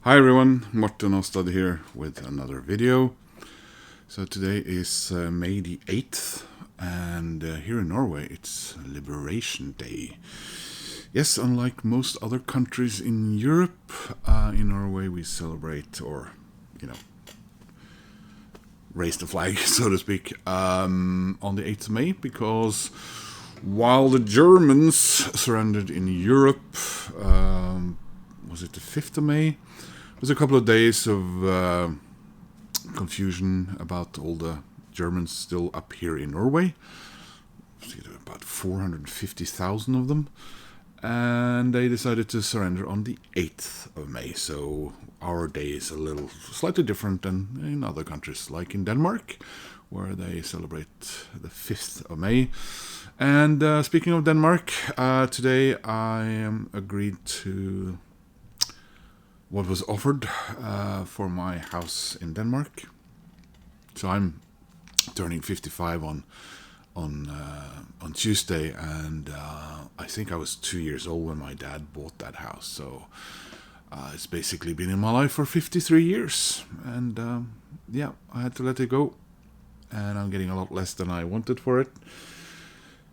Hi everyone, Martin Ostad here with another video. So today is May the 8th and here in Norway it's Liberation Day. Yes, unlike most other countries in Europe, in Norway we celebrate raise the flag, so to speak, on the 8th of May because while the Germans surrendered in Europe, was it the 5th of May? It was a couple of days of confusion about all the Germans still up here in Norway. About 450,000 of them. And they decided to surrender on the 8th of May. So our day is a little slightly different than in other countries, like in Denmark, where they celebrate the 5th of May. And speaking of Denmark, today I am agreed to what was offered for my house in Denmark. So I'm turning 55 on Tuesday, and I think I was 2 years old when my dad bought that house. So it's basically been in my life for 53 years, and I had to let it go, and I'm getting a lot less than I wanted for it.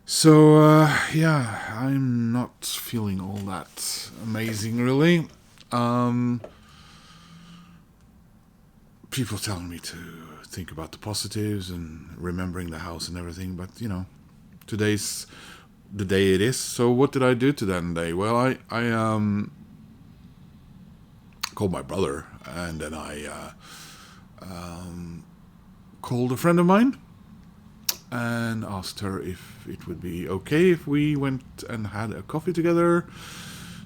So I'm not feeling all that amazing, really. People telling me to think about the positives and remembering the house and everything, but today's the day it is. So what did I do to that day? Well, I called my brother, and then I called a friend of mine and asked her if it would be okay if we went and had a coffee together.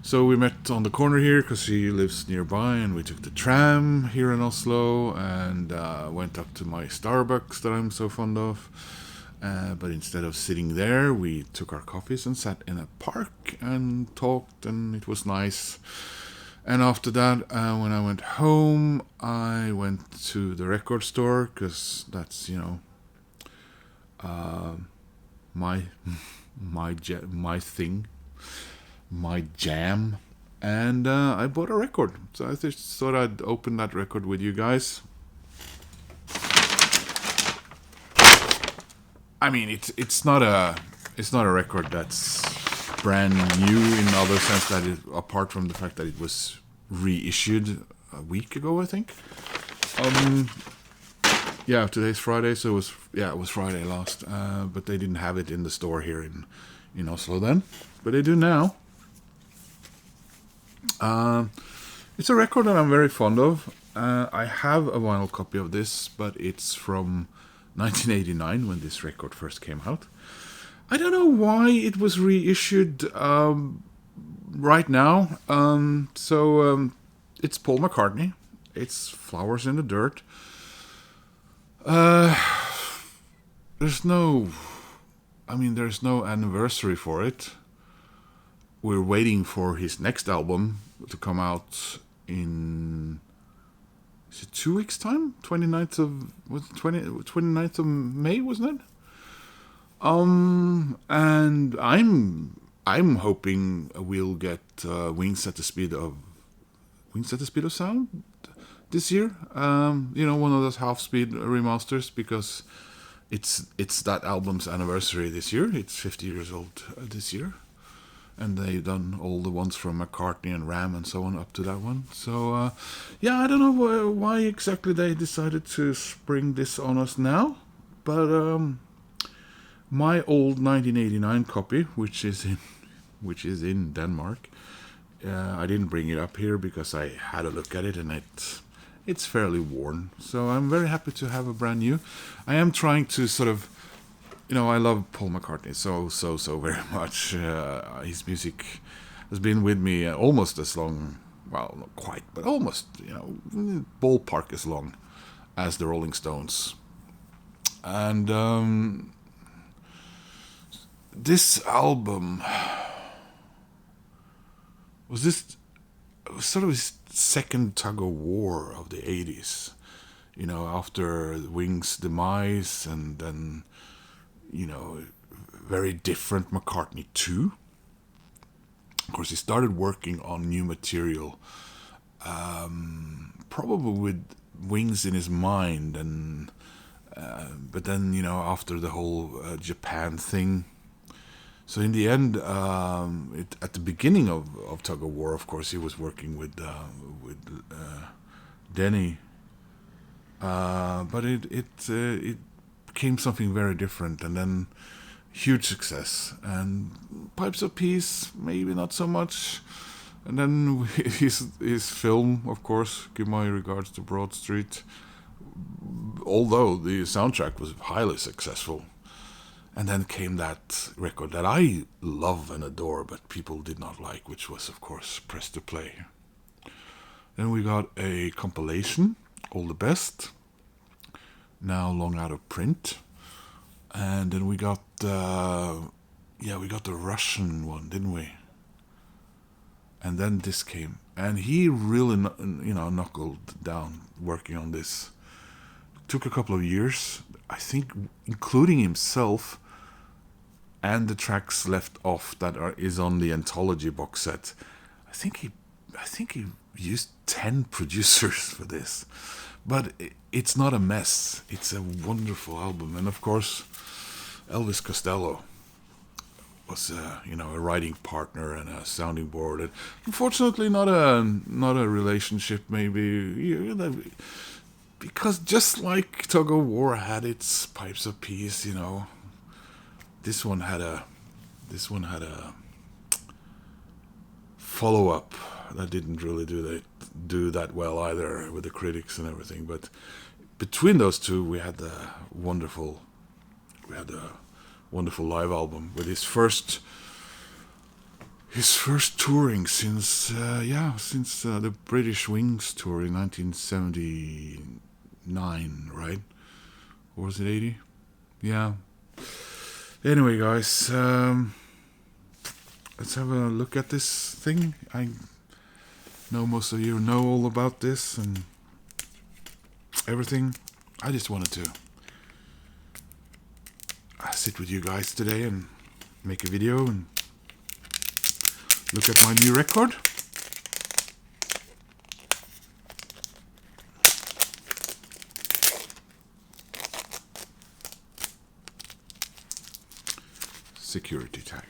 So we met on the corner here because she lives nearby, and we took the tram here in Oslo and went up to my Starbucks that I'm so fond of. But instead of sitting there, we took our coffees and sat in a park and talked, and it was nice. And after that, when I went home, I went to the record store because that's my thing. My jam, and I bought a record. So I just thought I'd open that record with you guys. I mean, it's not a record that's brand new in the other sense that apart from the fact that it was reissued a week ago, I think. Today's Friday, so it was Friday last, but they didn't have it in the store here in Oslo then, but they do now. It's a record that I'm very fond of. I have a vinyl copy of this, but it's from 1989 when this record first came out. I don't know why it was reissued right now. It's Paul McCartney. It's Flowers in the Dirt. There's no anniversary for it. We're waiting for his next album to come out in, is it 2 weeks' time? 29th of May, wasn't it? And I'm hoping we'll get Wings at the Speed of Sound this year. One of those half-speed remasters, because it's that album's anniversary this year. It's 50 years old this year. And they've done all the ones from McCartney and Ram and so on up to that one. So, I don't know why exactly they decided to spring this on us now. But my old 1989 copy, which is in Denmark, I didn't bring it up here because I had a look at it and it's fairly worn. So I'm very happy to have a brand new. I am trying to sort of, I love Paul McCartney so very much. His music has been with me almost as long, well, not quite, but almost, ballpark as long as the Rolling Stones. And this album was sort of his second tug of war of the 80s. After Wings' demise, and then very different McCartney 2. Of course, he started working on new material probably with Wings in his mind, and but then after the whole Japan thing. So in the end, at the beginning of Tug of War, of course, he was working with Denny, but it became something very different, and then huge success. And Pipes of Peace, maybe not so much. And then his film, of course, Give My Regards to Broad Street, although the soundtrack was highly successful. And then came that record that I love and adore, but people did not like, which was, of course, Press to Play. Then we got a compilation, All the Best, now long out of print. And then we got the Russian one, didn't we? And then this came, and he really, knuckled down working on this. Took a couple of years, I think, including himself, and the tracks left off that is on the anthology box set. I think he used 10 producers for this, but it's not a mess. It's a wonderful album, and of course, Elvis Costello was a writing partner and a sounding board. And unfortunately, not a relationship, maybe, because just like Tug of War had its Pipes of Peace, this one had a follow up that didn't really do that well either with the critics and everything. But between those two, we had a wonderful live album with his first touring since the British Wings tour in 1979, right? Or was it 80? Yeah. Anyway, guys, let's have a look at this thing. I know most of you know all about this and everything. I just wanted to sit with you guys today and make a video and look at my new record. Security tag.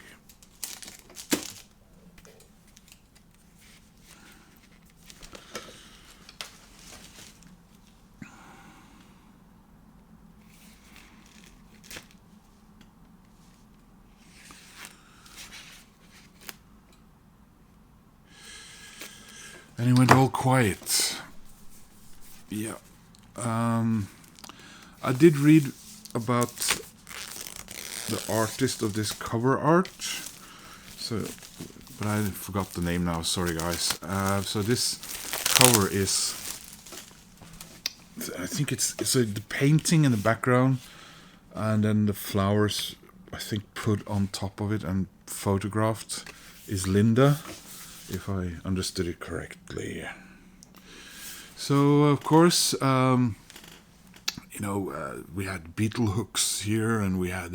And it went all quiet. Yeah. I did read about the artist of this cover art. But I forgot the name now. Sorry, guys. So this cover is, I think it's the painting in the background, and then the flowers, I think, put on top of it and photographed is Linda, if I understood it correctly. So, of course, we had beetle hooks here, and we had,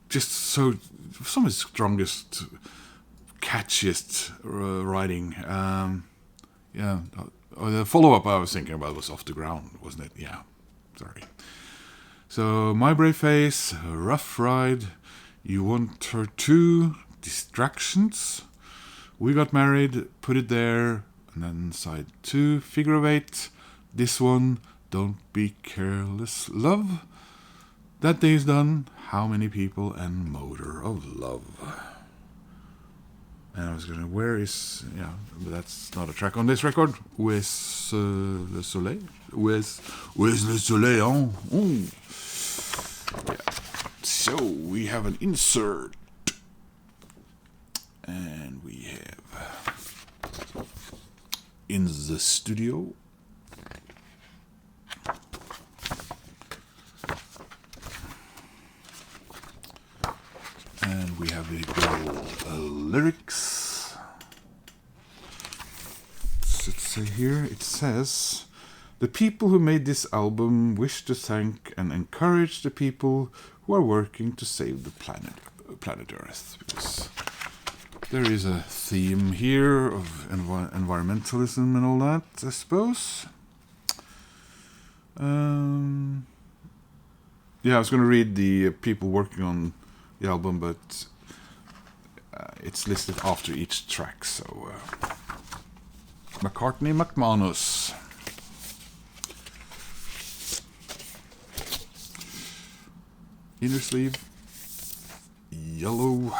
just some of the strongest, catchiest writing. The follow-up I was thinking about was Off the Ground, wasn't it? Yeah, sorry. So, My Brave Face, Rough Ride, You Want Her Too, Distractions, We Got Married, Put It There, and then side 2, Figure of 8, this one, Don't Be Careless, Love, That Day's Done, How Many People, and Motor of Love. And I was going to, but that's not a track on this record. Where's Le Soleil? Where's Le Soleil, hein? Oh. Yeah. So, we have an insert. And we have in the studio and we have the lyrics. Let's say here, it says, the people who made this album wish to thank and encourage the people who are working to save the planet Earth. Because There is a theme here of environmentalism and all that, I suppose. Yeah, I was going to read the people working on the album, but it's listed after each track. So, McCartney McManus. Inner sleeve, yellow.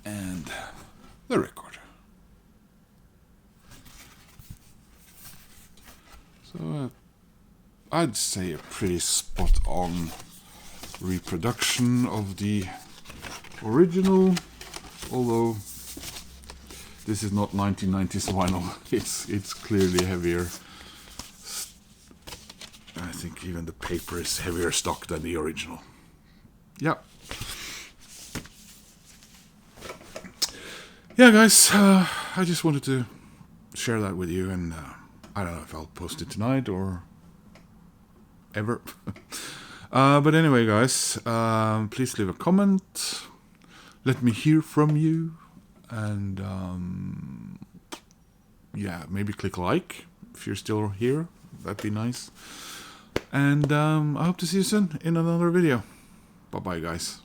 And the record. So I'd say a pretty spot-on reproduction of the original, although this is not 1990s vinyl. It's clearly heavier. I think even the paper is heavier stock than the original. Yeah. Yeah, guys, I just wanted to share that with you, and I don't know if I'll post it tonight or ever. But anyway, guys, please leave a comment. Let me hear from you, and yeah, maybe click like if you're still here. That'd be nice. And I hope to see you soon in another video. Bye-bye, guys.